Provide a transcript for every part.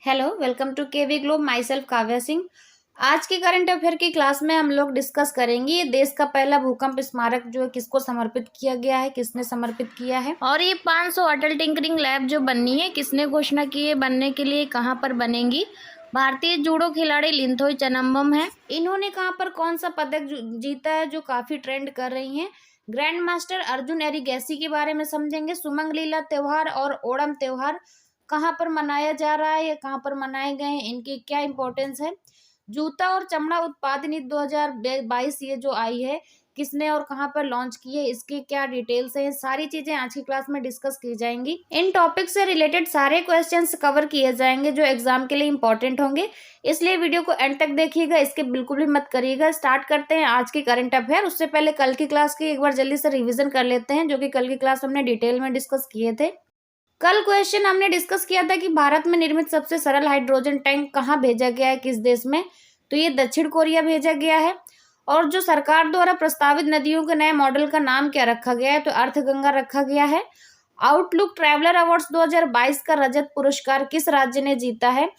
Hello, welcome to KV Globe. My self Kavya Singh. आज के current affair की क्लास में हम लोग डिस्कस करेंगे ये देश का पहला भूकंप स्मारक जो है किसको समर्पित किया गया है, किसने समर्पित किया है, और ये 500 अटल टिंकरिंग लैब जो बननी है किसने घोषणा की है बनने के लिए, कहाँ पर बनेंगी। भारतीय जूडो खिलाड़ी लिंथोई चनम्बम है, इन्होंने कहाँ पर कौन सा पदक जीता है जो काफी ट्रेंड कर रही है। ग्रैंड मास्टर अर्जुन एरिगैसी के बारे में समझेंगे। सुमंग लीला त्योहार और ओणम त्योहार कहाँ पर मनाया जा रहा है या कहाँ पर मनाए गए हैं, इनकी क्या इंपॉर्टेंस है। जूता और चमड़ा उत्पाद नीति 2022 ये जो आई है किसने और कहाँ पर लॉन्च की है, इसके क्या डिटेल्स है, सारी चीजें आज की क्लास में डिस्कस की जाएंगी। इन टॉपिक से रिलेटेड सारे क्वेश्चंस कवर किए जाएंगे जो एग्जाम के लिए इंपॉर्टेंट होंगे, इसलिए वीडियो को एंड तक देखिएगा, इसके बिल्कुल भी मत करिएगा। स्टार्ट करते हैं आज की करंट अफेयर। उससे पहले कल की क्लास की एक बार जल्दी से रिविजन कर लेते हैं, जो कि कल की क्लास हमने डिटेल में डिस्कस किए थे। कल क्वेश्चन हमने डिस्कस किया था कि भारत में निर्मित सबसे सरल हाइड्रोजन टैंक कहाँ भेजा गया है, किस देश में, तो ये दक्षिण कोरिया भेजा गया है। और जो सरकार द्वारा प्रस्तावित नदियों के नए मॉडल का नाम क्या रखा गया है, तो अर्थगंगा रखा गया है। आउटलुक ट्रैवलर अवार्ड्स 2022 का रजत पुरस्कार किस राज्य ने जीता है,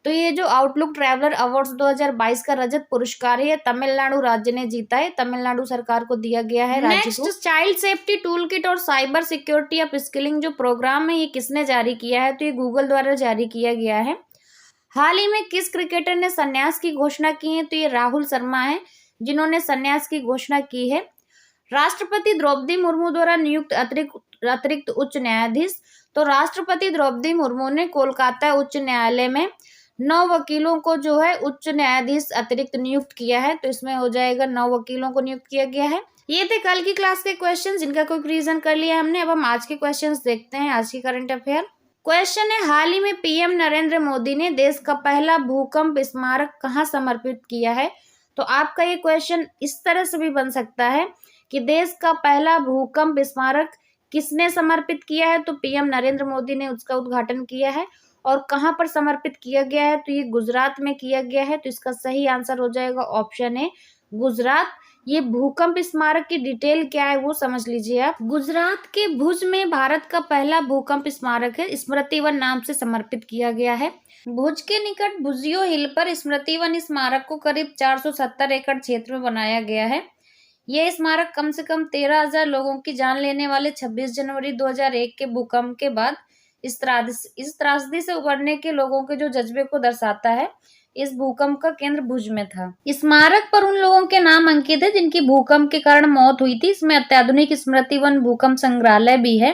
तो ये जो आउटलुक ट्रैवलर अवार्ड्स 2022 का रजत पुरस्कार है ये तमिलनाडु राज्य ने जीता है, तमिलनाडु सरकार को दिया गया है राज्य को। Next, child safety tool kit और साइबर सिक्योरिटी अप स्किलिंग जो प्रोग्राम है ये किसने जारी किया है, तो ये गूगल द्वारा जारी किया गया है। हाल ही में किस क्रिकेटर ने संन्यास की घोषणा की है, तो ये राहुल शर्मा है जिन्होंने संन्यास की घोषणा की है। राष्ट्रपति द्रौपदी मुर्मू द्वारा नियुक्त अतिरिक्त उच्च न्यायाधीश, तो राष्ट्रपति द्रौपदी मुर्मू ने कोलकाता उच्च न्यायालय में 9 वकीलों को जो है उच्च न्यायाधीश अतिरिक्त नियुक्त किया है, तो इसमें हो जाएगा 9 वकीलों को नियुक्त किया गया है। ये थे कल की क्लास के क्वेश्चंस जिनका कोई रीजन कर लिया हमने। अब हम आज के क्वेश्चंस देखते हैं, आज की करंट अफेयर। क्वेश्चन है, हाल ही में पीएम नरेंद्र मोदी ने देश का पहला भूकंप स्मारक कहाँ समर्पित किया है, तो आपका ये क्वेश्चन इस तरह से भी बन सकता है कि देश का पहला भूकंप स्मारक किसने समर्पित किया है, तो पीएम नरेंद्र मोदी ने उसका उद्घाटन किया है। और कहाँ पर समर्पित किया गया है, तो ये गुजरात में किया गया है, तो इसका सही आंसर हो जाएगा ऑप्शन ए गुजरात। ये भूकंप स्मारक की डिटेल क्या है वो समझ लीजिए आप। गुजरात के भुज में भारत का पहला भूकंप स्मारक है, स्मृति वन नाम से समर्पित किया गया है। भुज के निकट भुजियो हिल पर स्मृति वन स्मारक को करीब 470 एकड़ क्षेत्र में बनाया गया है। यह स्मारक कम से कम 13,000 लोगों की जान लेने वाले 26 जनवरी 2001 के भूकंप के बाद इस त्रासदी से उबरने के लोगों के जो जज्बे को दर्शाता है। इस भूकंप का केंद्र भुज में था। स्मारक पर उन लोगों के नाम अंकित है जिनकी भूकंप के कारण मौत हुई थी। इसमें अत्याधुनिक स्मृति वन भूकंप संग्रहालय भी है।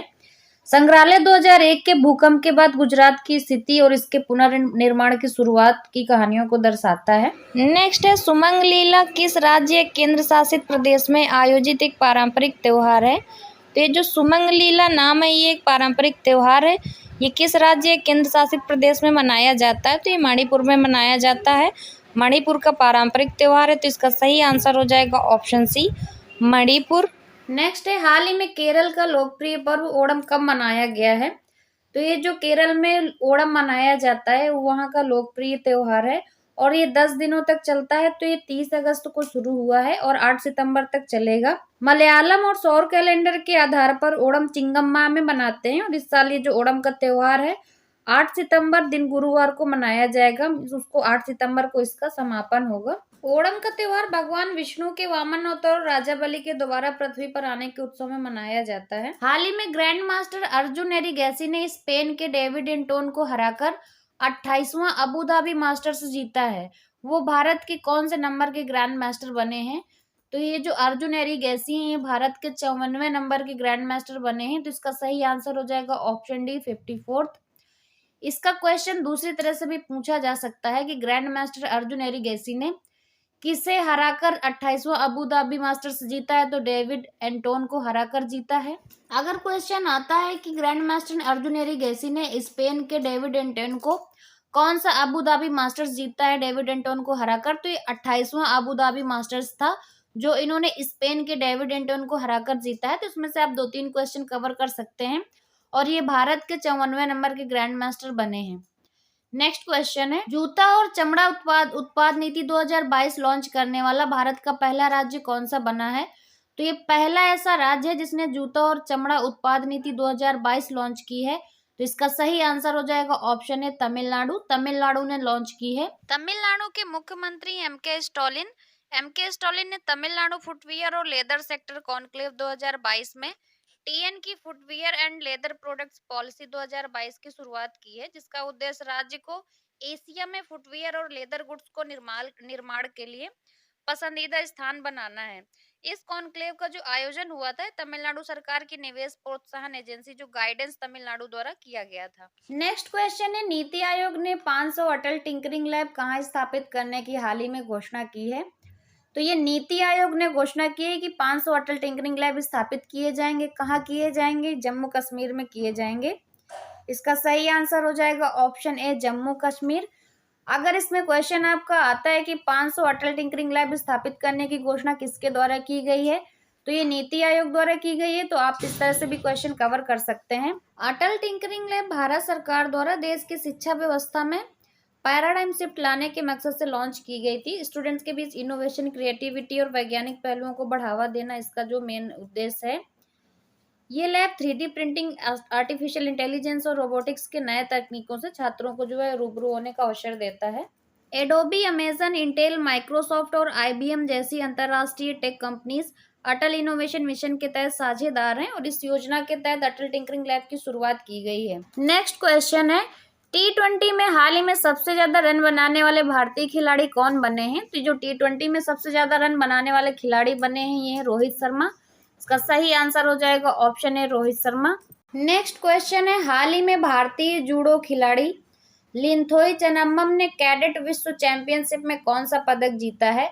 संग्रहालय 2001 के भूकंप के बाद गुजरात की स्थिति और इसके पुनर्निर्माण की शुरुआत की कहानियों को दर्शाता है। नेक्स्ट है, सुमंग लीला किस राज्य केंद्र शासित प्रदेश में आयोजित एक पारंपरिक त्योहार है, तो ये जो सुमंग लीला नाम है ये एक पारंपरिक त्योहार है। ये किस राज्य केंद्र शासित प्रदेश में मनाया जाता है, तो ये मणिपुर में मनाया जाता है। मणिपुर का पारंपरिक त्योहार है, तो इसका सही आंसर हो जाएगा ऑप्शन सी मणिपुर। नेक्स्ट है, हाल ही में केरल का लोकप्रिय पर्व ओणम कब मनाया गया है, तो ये जो केरल में ओणम मनाया जाता है वहाँ का लोकप्रिय त्योहार है और ये 10 दिनों तक चलता है। तो ये 30 अगस्त को शुरू हुआ है और 8 सितंबर तक चलेगा। मलयालम और सौर कैलेंडर के आधार पर ओणम चिंगम माह में मनाते हैं और इस साल ये जो ओणम का त्योहार है 8 सितंबर दिन गुरुवार को मनाया जाएगा। उसको 8 सितंबर को इसका समापन होगा। ओणम का त्योहार भगवान विष्णु के वामन अवतार राजा बलि के दोबारा पृथ्वी पर आने के उत्सव में मनाया जाता है। हाल ही में ग्रैंड मास्टर अर्जुन एरिगैसी ने स्पेन के डेविड एंटोन को हराकर 28वां अबू धाबी मास्टर्स जीता है। वो भारत के कौन से नंबर के ग्रैंड मास्टर बने हैं, तो ये जो अर्जुन एरिगैसी हैं ये भारत के 54वें नंबर के ग्रैंड मास्टर बने हैं, तो इसका सही आंसर हो जाएगा ऑप्शन डी 54th। इसका क्वेश्चन दूसरी तरह से भी पूछा जा सकता है कि ग्रैंड मास्टर अर्जुन एरिगैसी ने किसे हराकर 28वां अबू धाबी मास्टर्स जीता है, तो डेविड एंटोन को हराकर जीता है। अगर क्वेश्चन आता है कि ग्रैंड मास्टर अर्जुन एरिगैसी ने स्पेन के डेविड एंटोन को कौन सा अबू धाबी मास्टर्स जीता है डेविड एंटोन को हराकर, तो ये 28वां अबू धाबी मास्टर्स था जो इन्होंने स्पेन के डेविड एंटोन को हराकर जीता है। तो इसमें से आप 2-3 क्वेश्चन कवर कर सकते हैं और ये भारत के 54वें नंबर के ग्रैंड मास्टर बने हैं। नेक्स्ट क्वेश्चन है, जूता और चमड़ा उत्पाद नीति 2022 लॉन्च करने वाला भारत का पहला राज्य कौन सा बना है, तो ये पहला ऐसा राज्य है जिसने जूता और चमड़ा उत्पाद नीति 2022 लॉन्च की है। तो इसका सही आंसर हो जाएगा ऑप्शन है तमिलनाडु। तमिलनाडु ने लॉन्च की है। तमिलनाडु के मुख्यमंत्री एम के स्टॉलिन ने तमिलनाडु फुटवियर और लेदर सेक्टर कॉन्क्लेव 2022 में टीएन की footwear and leather products policy 2022 की शुरुआत की है, जिसका उद्देश्य राज्य को एशिया में फुटवियर और लेदर गुड्स को निर्माण के लिए पसंदीदा स्थान बनाना है। इस कॉन्क्लेव का जो आयोजन हुआ था तमिलनाडु सरकार की निवेश प्रोत्साहन एजेंसी जो गाइडेंस तमिलनाडु द्वारा किया गया था। नेक्स्ट क्वेश्चन है, नीति आयोग ने 500 अटल टिंकरिंग लैब कहाँ स्थापित करने की हाल ही में घोषणा की है? तो ये नीति आयोग ने घोषणा की है कि 500 अटल टिंकरिंग लैब स्थापित किए जाएंगे। कहाँ किए जाएंगे? जम्मू कश्मीर में किए जाएंगे। इसका सही आंसर हो जाएगा ऑप्शन ए जम्मू कश्मीर। अगर इसमें क्वेश्चन आपका आता है कि 500 अटल टिंकरिंग लैब स्थापित करने की घोषणा किसके द्वारा की गई है, तो ये नीति आयोग द्वारा की गई है। तो आप इस तरह से भी क्वेश्चन कवर कर सकते हैं। अटल टिंकरिंग लैब भारत सरकार द्वारा देश की शिक्षा व्यवस्था में पैराडाइम शिफ्ट लाने के मकसद से लॉन्च की गई थी। स्टूडेंट्स के बीच इनोवेशन, क्रिएटिविटी और वैज्ञानिक पहलुओं को बढ़ावा देना इसका जो मेन उद्देश्य है। ये lab 3D printing, artificial intelligence और रोबोटिक्स के नए तकनीकों से छात्रों को जो है रूबरू होने का अवसर देता है। एडोबी, अमेजन, इंटेल, माइक्रोसॉफ्ट और IBM जैसी अंतर्राष्ट्रीय टेक कंपनीज अटल इनोवेशन मिशन के तहत साझेदार हैं और इस योजना के तहत अटल टिंकरिंग लैब की शुरुआत की गई है। नेक्स्ट क्वेश्चन है, T20 में हाल ही में सबसे ज्यादा रन बनाने वाले भारतीय खिलाड़ी कौन बने हैं? तो जो T20 में सबसे ज्यादा रन बनाने वाले खिलाड़ी बने हैं ये रोहित शर्मा। इसका सही आंसर हो जाएगा ऑप्शन है रोहित शर्मा। नेक्स्ट क्वेश्चन है, हाल ही में भारतीय जूडो खिलाड़ी लिंथोई चनम्बम ने कैडेट विश्व चैंपियनशिप में कौन सा पदक जीता है?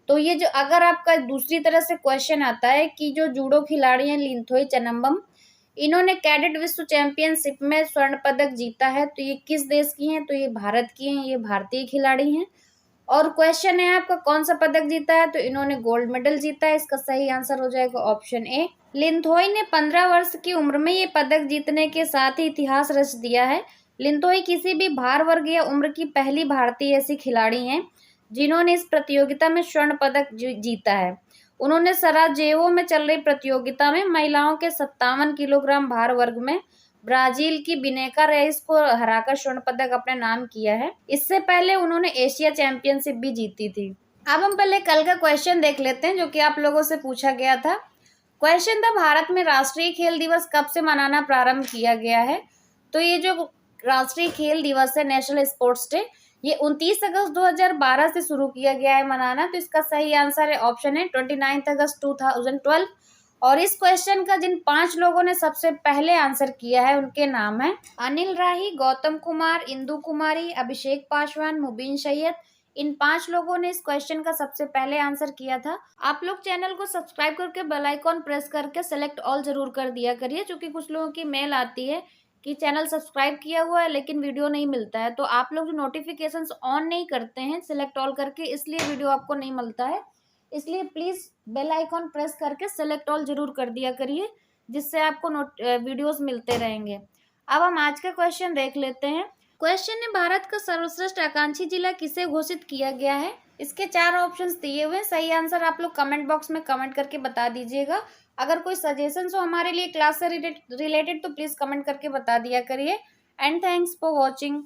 तो ये जो अगर आपका दूसरी तरह से क्वेश्चन आता है कि जो जूडो खिलाड़ी हैं लिंथोई चनम्बम, इन्होंने कैडेट विश्व चैंपियनशिप में स्वर्ण पदक जीता है, तो ये किस देश की हैं? तो ये भारत की हैं, ये भारतीय खिलाड़ी हैं। और क्वेश्चन है आपका कौन सा पदक जीता है? तो इन्होंने गोल्ड मेडल जीता है। इसका सही आंसर हो जाएगा ऑप्शन ए। लिंथोई ने 15 वर्ष की उम्र में ये पदक जीतने के साथ ही इतिहास रच दिया है। लिंथोई किसी भी भार वर्ग या उम्र की पहली भारतीय ऐसी खिलाड़ी हैं जिन्होंने इस प्रतियोगिता में स्वर्ण पदक जीता है। उन्होंने सराजेवो में चल रही प्रतियोगिता में महिलाओं के 57 किलोग्राम भार वर्ग में ब्राजील की बिनेका रेस को हराकर स्वर्ण पदक अपने नाम किया है। इससे पहले उन्होंने एशिया चैंपियनशिप भी जीती थी। अब हम पहले कल का क्वेश्चन देख लेते हैं जो कि आप लोगों से पूछा गया था। क्वेश्चन था, भारत में राष्ट्रीय खेल दिवस कब से मनाना प्रारंभ किया गया है? तो ये जो राष्ट्रीय खेल दिवस है, नेशनल स्पोर्ट्स डे, ये 29 अगस्त 2012 से शुरू किया गया है मनाना। तो इसका सही आंसर है ऑप्शन है 29 अगस्त 2012। और इस क्वेश्चन का जिन 5 लोगों ने सबसे पहले आंसर किया है उनके नाम है अनिल राही, गौतम कुमार, इंदु कुमारी, अभिषेक पासवान, मुबीन सैयद। इन 5 लोगों ने इस क्वेश्चन का सबसे पहले आंसर किया था। आप लोग चैनल को सब्सक्राइब करके बेल आइकॉन प्रेस करके सेलेक्ट ऑल जरूर कर दिया करिए, क्योंकि कुछ लोगों की मेल आती है कि चैनल सब्सक्राइब किया हुआ है लेकिन वीडियो नहीं मिलता है। तो आप लोग जो नोटिफिकेशंस ऑन नहीं करते हैं सेलेक्ट ऑल करके, इसलिए वीडियो आपको नहीं मिलता है। इसलिए प्लीज बेल आइकॉन प्रेस करके सेलेक्ट ऑल जरूर कर दिया करिए, जिससे आपको वीडियोस मिलते रहेंगे। अब हम आज का क्वेश्चन देख लेते हैं। क्वेश्चन है, भारत का सर्वश्रेष्ठ आकांक्षी जिला किसे घोषित किया गया है? इसके 4 ऑप्शंस दिए हुए हैं। सही आंसर आप लोग कमेंट बॉक्स में कमेंट करके बता दीजिएगा। अगर कोई सजेशन हो हमारे लिए क्लास से रिलेटेड तो प्लीज कमेंट करके बता दिया करिए। And thanks for watching.